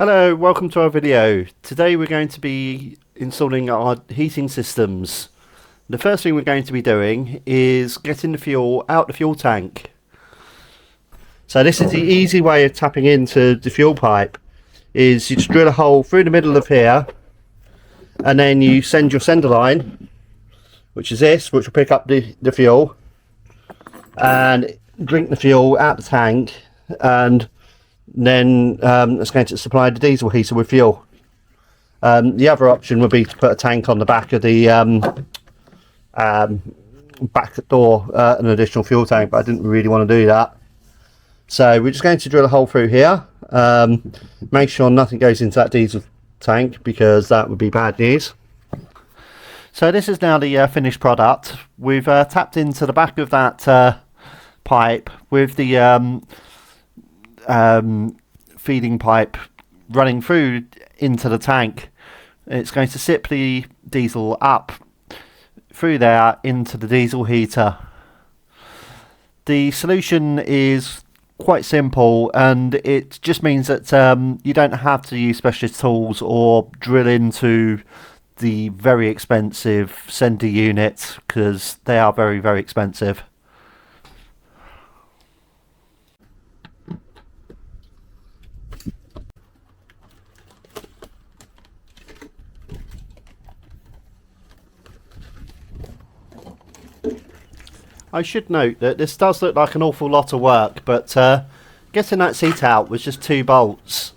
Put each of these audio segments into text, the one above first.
Hello, welcome to our video. Today we're going to be installing our heating systems. The first thing we're going to be doing is getting the fuel out the fuel tank. So this is the easy way of tapping into the fuel pipe. Is you just drill a hole through the middle of here, and then you send your sender line, which is this, which will pick up the fuel and drink the fuel out the tank, and then it's going to supply the diesel heater with fuel. The other option would be to put a tank on the back of the back door, an additional fuel tank, but I didn't really want to do that. So we're just going to drill a hole through here, make sure nothing goes into that diesel tank because that would be bad news. So this is now the finished product. We've tapped into the back of that pipe with the feeding pipe running through into the tank. It's going to sip the diesel up through there into the diesel heater. The solution is quite simple, and it just means that you don't have to use specialist tools or drill into the very expensive sender units, because they are very, very expensive. I should note that this does look like an awful lot of work, but getting that seat out was just 2 bolts.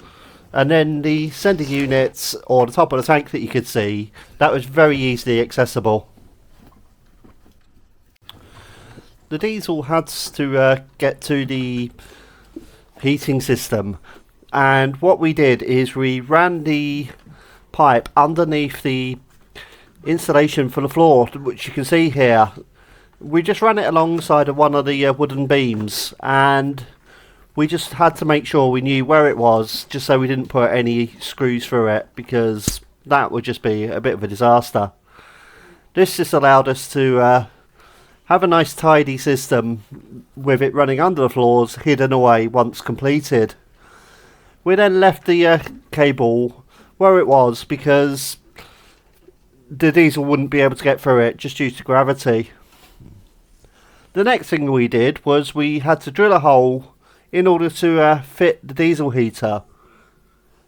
And then the sender units, or the top of the tank that you could see, that was very easily accessible. The diesel had to get to the heating system, and what we did is we ran the pipe underneath the installation for the floor, which you can see here. We just ran it alongside of one of the wooden beams, and we just had to make sure we knew where it was, just so we didn't put any screws through it, because that would just be a bit of a disaster. This just allowed us to have a nice tidy system with it running under the floors, hidden away once completed. We then left the cable where it was because the diesel wouldn't be able to get through it just due to gravity. The next thing we did was we had to drill a hole in order to fit the diesel heater.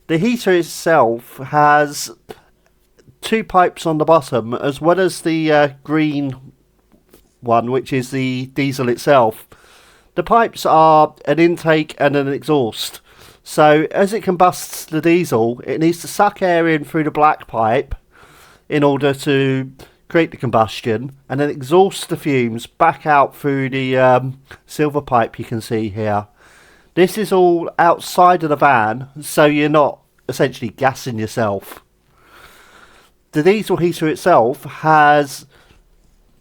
The heater itself has 2 pipes on the bottom, as well as the green one, which is the diesel itself. The pipes are an intake and an exhaust. So as it combusts the diesel, it needs to suck air in through the black pipe in order to create the combustion, and then exhaust the fumes back out through the silver pipe you can see here. This is all outside of the van, so you're not essentially gassing yourself. The diesel heater itself has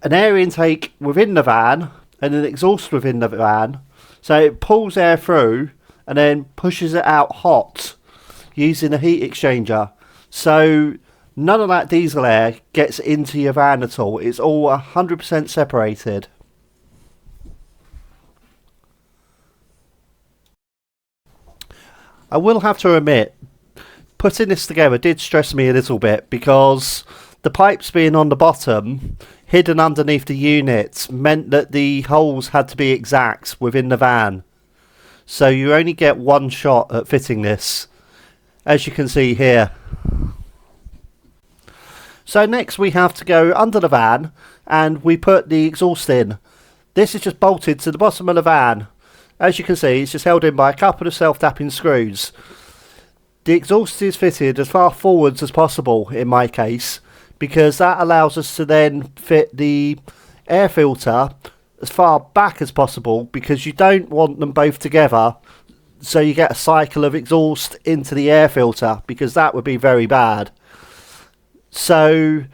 an air intake within the van and an exhaust within the van, so it pulls air through and then pushes it out hot using a heat exchanger. So none of that diesel air gets into your van at all. It's all 100% separated. I will have to admit, putting this together did stress me a little bit, because the pipes being on the bottom, hidden underneath the unit, meant that the holes had to be exact within the van. So you only get one shot at fitting this, as you can see here. So next we have to go under the van and we put the exhaust in. This is just bolted to the bottom of the van. As you can see, it's just held in by a couple of self-tapping screws. The exhaust is fitted as far forwards as possible in my case, because that allows us to then fit the air filter as far back as possible, because you don't want them both together, so you get a cycle of exhaust into the air filter, because that would be very bad. So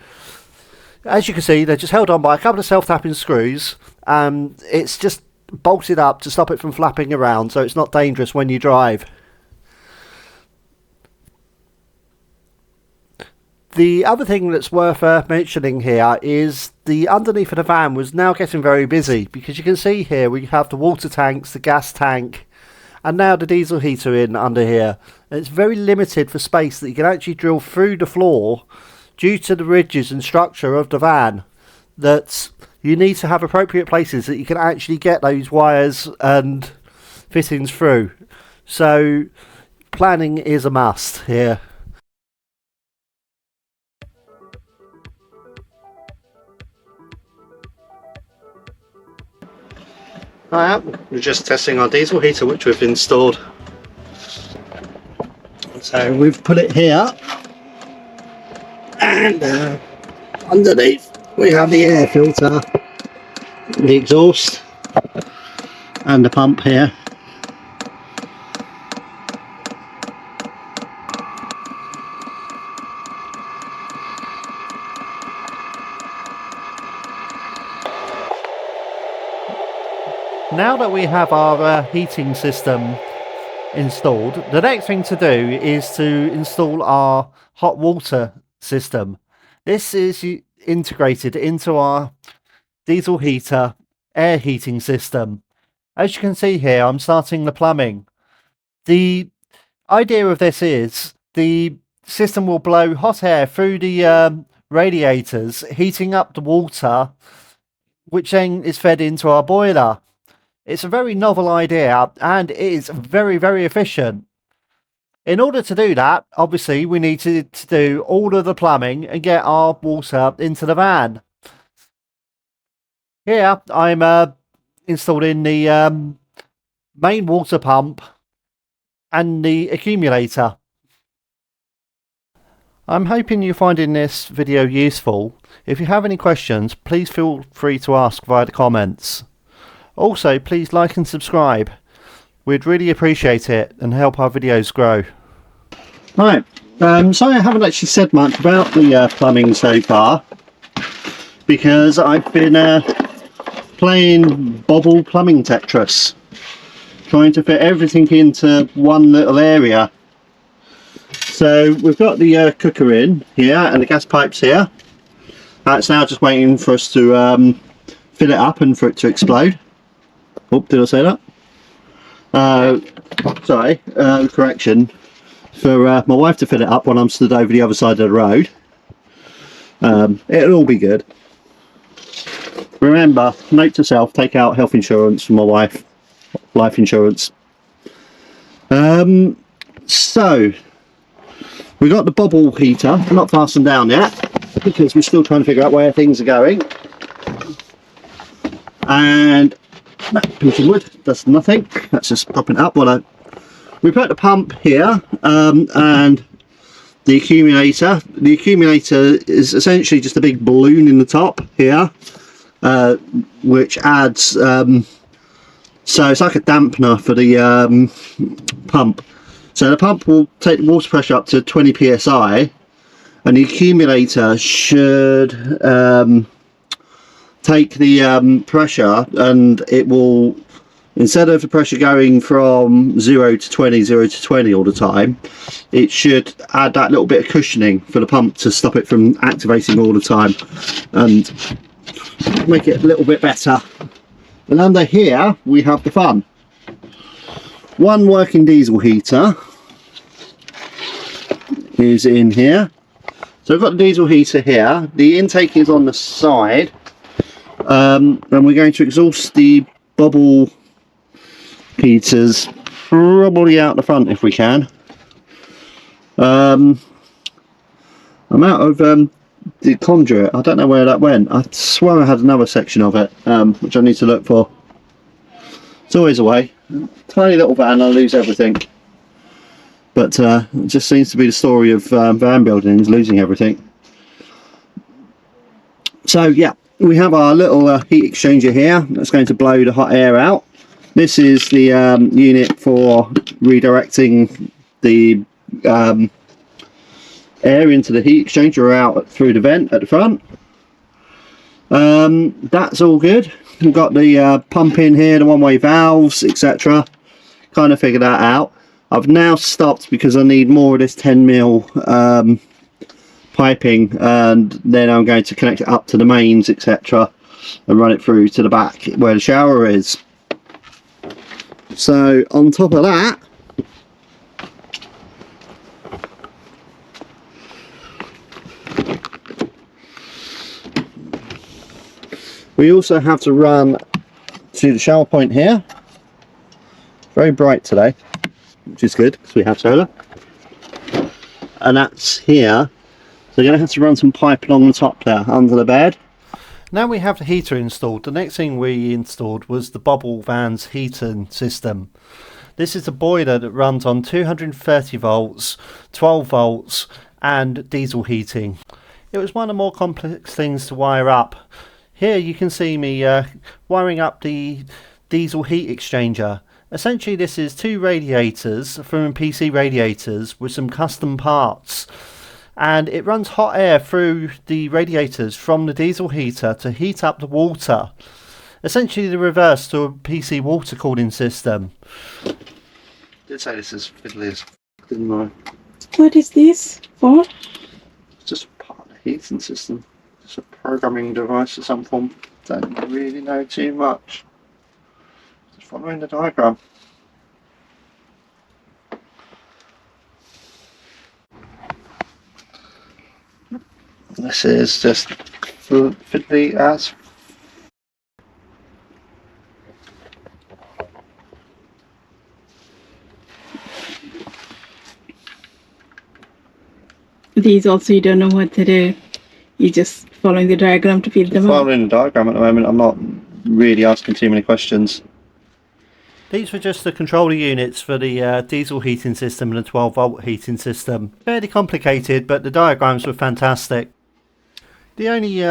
as you can see, they're just held on by a couple of self-tapping screws, and it's just bolted up to stop it from flapping around, so it's not dangerous when you drive. The other thing that's worth mentioning here is the underneath of the van was now getting very busy, because you can see here we have the water tanks, the gas tank, and now the diesel heater in under here. And it's very limited for space that you can actually drill through the floor due to the ridges and structure of the van, that you need to have appropriate places that you can actually get those wires and fittings through. So planning is a must here. We're just testing our diesel heater, which we've installed. So we've put it here, and underneath we have the air filter, the exhaust, and the pump here. Now that we have our heating system installed, the next thing to do is to install our hot water system. This is integrated into our diesel heater air heating system. As you can see here, I'm starting the plumbing. The idea of this is the system will blow hot air through the radiators, heating up the water, which then is fed into our boiler. It's a very novel idea, and it is very, very efficient. In order to do that, obviously, we need to do all of the plumbing and get our water into the van. Here, I'm installing the main water pump and the accumulator. I'm hoping you're finding this video useful. If you have any questions, please feel free to ask via the comments. Also, please like and subscribe. We'd really appreciate it and help our videos grow. Right, so I haven't actually said much about the plumbing so far, because I've been playing Bobil plumbing Tetris, trying to fit everything into one little area. So we've got the cooker in here and the gas pipes here. That's now just waiting for us to fill it up and for it to explode. Oh, did I say that? Sorry, correction. For my wife to fill it up when I'm stood over the other side of the road. It'll all be good. Remember, note to self, take out health insurance for my wife. Life insurance. So, we got the Bobil heater. Not fastened down yet, because we're still trying to figure out where things are going. And pinching wood does nothing. That's just propping it up. We put the pump here and the accumulator. The accumulator is essentially just a big balloon in the top here, which adds. So it's like a dampener for the pump. So the pump will take the water pressure up to 20 psi, and the accumulator should take the pressure, and it will, instead of the pressure going from 0 to 20 all the time, it should add that little bit of cushioning for the pump to stop it from activating all the time and make it a little bit better. And under here we have the fun. One working diesel heater is in here. So I've got the diesel heater here. The intake is on the side. And we're going to exhaust the Bobil heaters probably out the front if we can. I'm out of the conduit. I don't know where that went. I swear I had another section of it, which I need to look for. It's always a way. Tiny little van, I lose everything. But it just seems to be the story of van building, is losing everything. So yeah, we have our little heat exchanger here that's going to blow the hot air out. This is the unit for redirecting the air into the heat exchanger out through the vent at the front. That's all good. We've got the pump in here, the one-way valves, etc. Kind of figured that out. I've now stopped because I need more of this 10mm piping, and then I'm going to connect it up to the mains, etc., and run it through to the back where the shower is. So on top of that, we also have to run to the shower point here. Very bright today, which is good because we have solar. And that's here. So you're going to have to run some pipe along the top there, under the bed. Now we have the heater installed, the next thing we installed was the Bobil van's heating system. This is a boiler that runs on 230 volts, 12 volts and diesel heating. It was one of the more complex things to wire up. Here you can see me wiring up the diesel heat exchanger. Essentially this is two radiators from PC radiators with some custom parts. And it runs hot air through the radiators from the diesel heater to heat up the water. Essentially the reverse to a PC water cooling system. I did say this is fiddly as f***, didn't I? What is this for? It's just part of the heating system. It's a programming device of some form. Don't really know too much. Just following the diagram. This is just fiddly as. These also you don't know what to do. You're just following the diagram to feed them out. Following the diagram at the moment, I'm not really asking too many questions. These were just the controller units for the diesel heating system and the 12 volt heating system. Fairly complicated, but the diagrams were fantastic. The only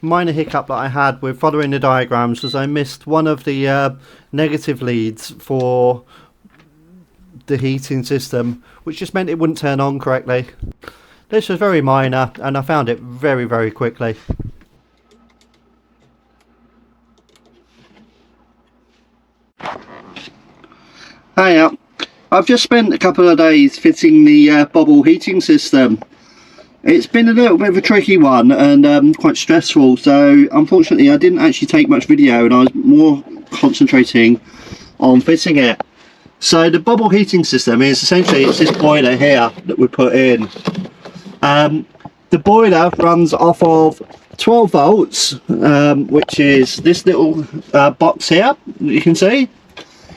minor hiccup that I had with following the diagrams was I missed one of the negative leads for the heating system, which just meant it wouldn't turn on correctly. This was very minor and I found it very, very quickly. Hiya, I've just spent a couple of days fitting the Bobil heating system. It's been a little bit of a tricky one and quite stressful, so unfortunately I didn't actually take much video and I was more concentrating on fitting it. So the Bobil heating system is essentially, it's this boiler here that we put in. The boiler runs off of 12 volts, which is this little box here that you can see.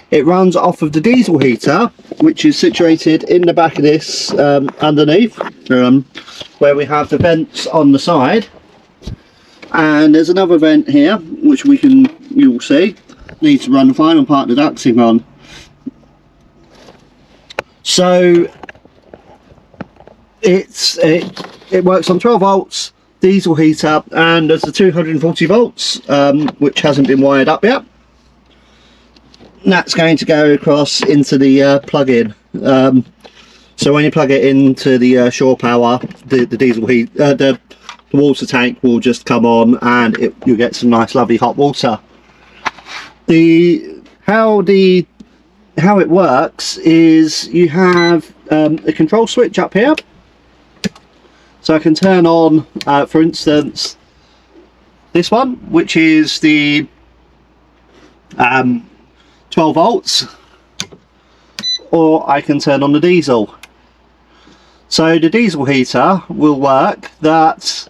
It runs off of the diesel heater, which is situated in the back of this underneath, where we have the vents on the side. And there's another vent here, which you'll see, needs to run the final part of the ducting on. So it works on 12 volts, diesel heater, and there's the 240 volts, which hasn't been wired up yet. And that's going to go across into the plug-in. So when you plug it into the shore power, the diesel heat, the water tank will just come on, and you'll get some nice, lovely hot water. How it works is you have a control switch up here. So I can turn on, for instance, this one, which is the 12 volts, or I can turn on the diesel. So the diesel heater will work that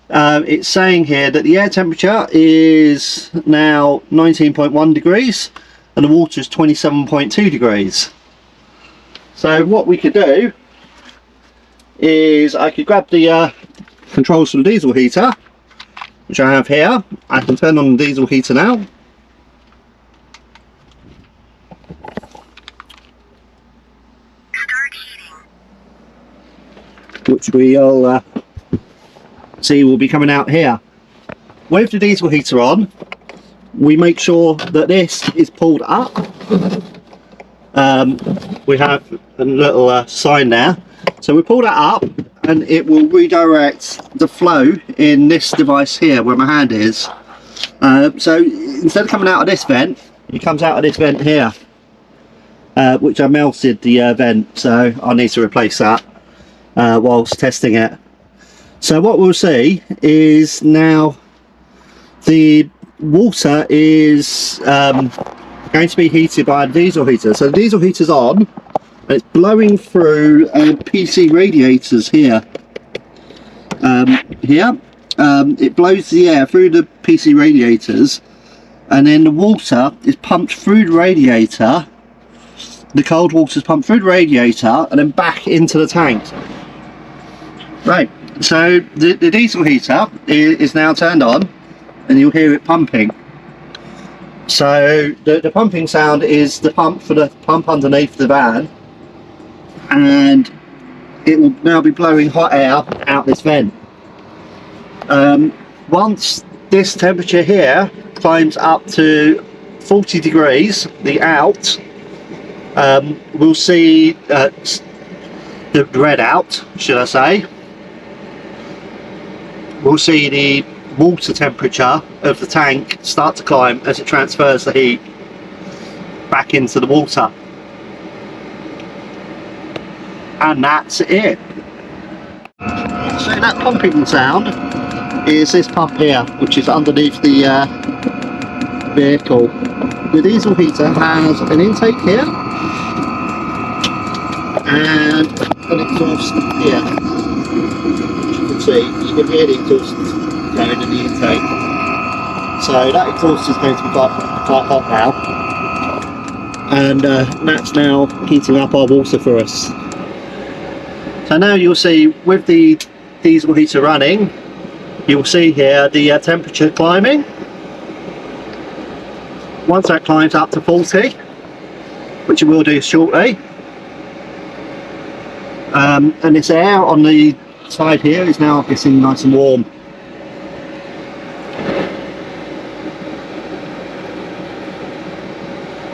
it's saying here that the air temperature is now 19.1 degrees and the water is 27.2 degrees. So what we could do is I could grab the controls for the diesel heater, which I have here. I can turn on the diesel heater now. Which we'll see will be coming out here. With the diesel heater on, we make sure that this is pulled up. We have a little sign there, so we pull that up and it will redirect the flow in this device here where my hand is. So instead of coming out of this vent, it comes out of this vent here, which I melted the vent, so I need to replace that whilst testing it. So what we'll see is now the water is going going to be heated by a diesel heater. So the diesel heater's on, and it's blowing through PC radiators here. It blows the air through the PC radiators, and then the water is pumped through the radiator. The cold water is pumped through the radiator and then back into the tank. Right, so the diesel heater is now turned on, and you'll hear it pumping. So the pumping sound is the pump for the pump underneath the van, and it will now be blowing hot air out this vent. Once this temperature here climbs up to 40 degrees, the out, we'll see the red out, should I say. We'll see the water temperature of the tank start to climb as it transfers the heat back into the water. And that's it. So that pumping sound is this pump here, which is underneath the vehicle. The diesel heater has an intake here and an exhaust here. As you can see, you can hear the exhaust going in the intake. So that exhaust is going to be quite hot now, and that's now heating up our water for us. So now you'll see, with the diesel heater running, you'll see here the temperature climbing. Once that climbs up to 40, which it will do shortly, and this air on the side here is now getting nice and warm.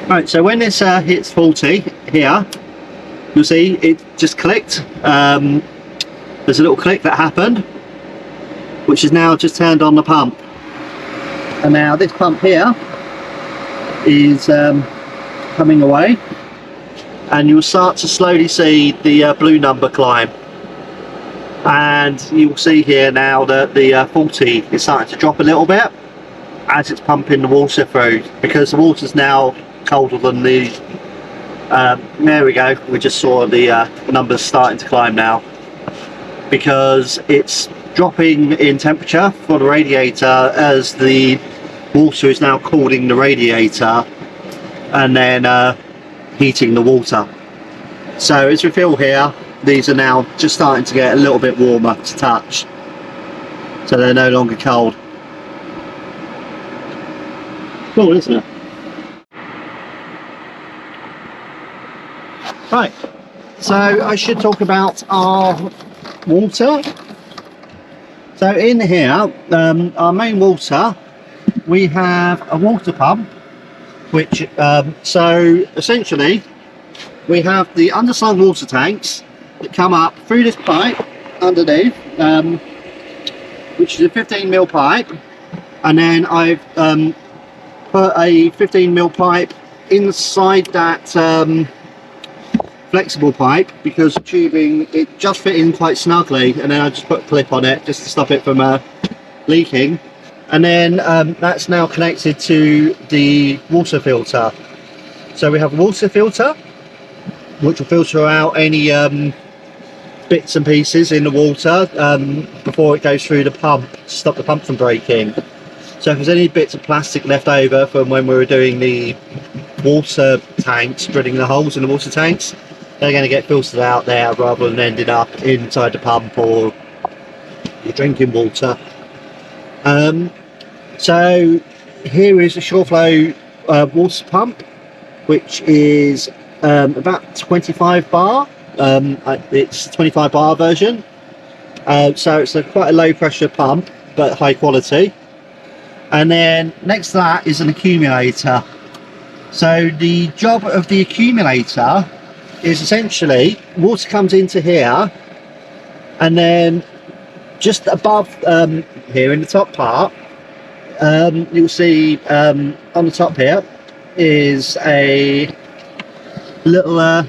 Right, so when this hits 40 here, you'll see it just clicked. There's a little click that happened, which is now just turned on the pump. And now this pump here is coming away, and you'll start to slowly see the blue number climb. And you'll see here now that the 40 is starting to drop a little bit as it's pumping the water through, because the water's now colder than the there we go, we just saw the numbers starting to climb now, because it's dropping in temperature for the radiator as the water is now cooling the radiator and then heating the water. So as we feel here, these are now just starting to get a little bit warmer to touch, so they're no longer cold. Cool, isn't it? Right, so I should talk about our water. So in here, our main water, we have a water pump, which so essentially we have the underslung water tanks that come up through this pipe underneath, which is a 15mm pipe, and then I've put a 15mm pipe inside that flexible pipe, because the tubing, it just fit in quite snugly, and then I just put a clip on it just to stop it from leaking. And then that's now connected to the water filter. So we have a water filter which will filter out any bits and pieces in the water before it goes through the pump to stop the pump from breaking. So if there's any bits of plastic left over from when we were doing the water tanks, drilling the holes in the water tanks, they're going to get filtered out there rather than ending up inside the pump or your drinking water. So here is a SureFlow water pump, which is about 25 bar. It's 25 bar version. So it's quite a low pressure pump, but high quality. And then next to that is an accumulator. So the job of the accumulator is essentially water comes into here, and then just above here in the top part, you'll see on the top here is a little a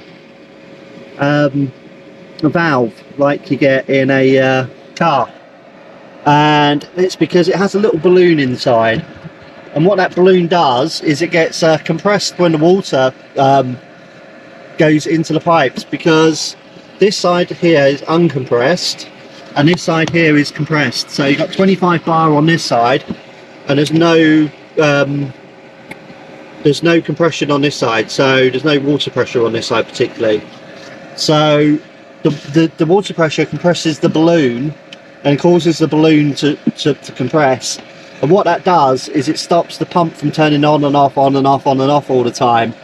valve like you get in a car, and it's because it has a little balloon inside. and what that balloon does is it gets compressed when the water goes into the pipes, because this side here is uncompressed and this side here is compressed. So you've got 25 bar on this side, and there's no compression on this side, so there's no water pressure on this side particularly. So the water pressure compresses the balloon and causes the balloon to compress, and what that does is it stops the pump from turning on and off, on and off, on and off all the time,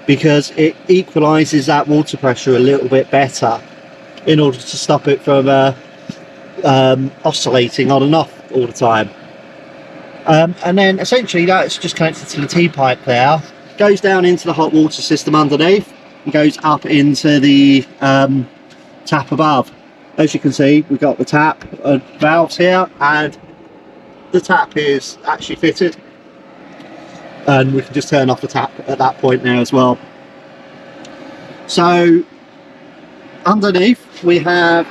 because it equalizes that water pressure a little bit better in order to stop it from oscillating on and off all the time. And then essentially that's just connected to the T-pipe there, goes down into the hot water system underneath and goes up into the tap above. As you can see, we've got the tap valves here, and the tap is actually fitted, and we can just turn off the tap at that point now as well. So underneath we have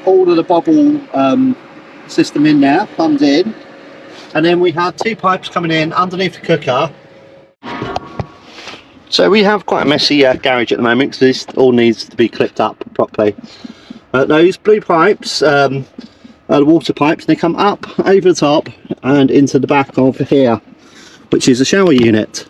all of the Bobil system in there, plumbed in, and then we have two pipes coming in underneath the cooker. So we have quite a messy garage at the moment, because this all needs to be clipped up properly. Those blue pipes are the water pipes, and they come up over the top and into the back of here, which is a shower unit.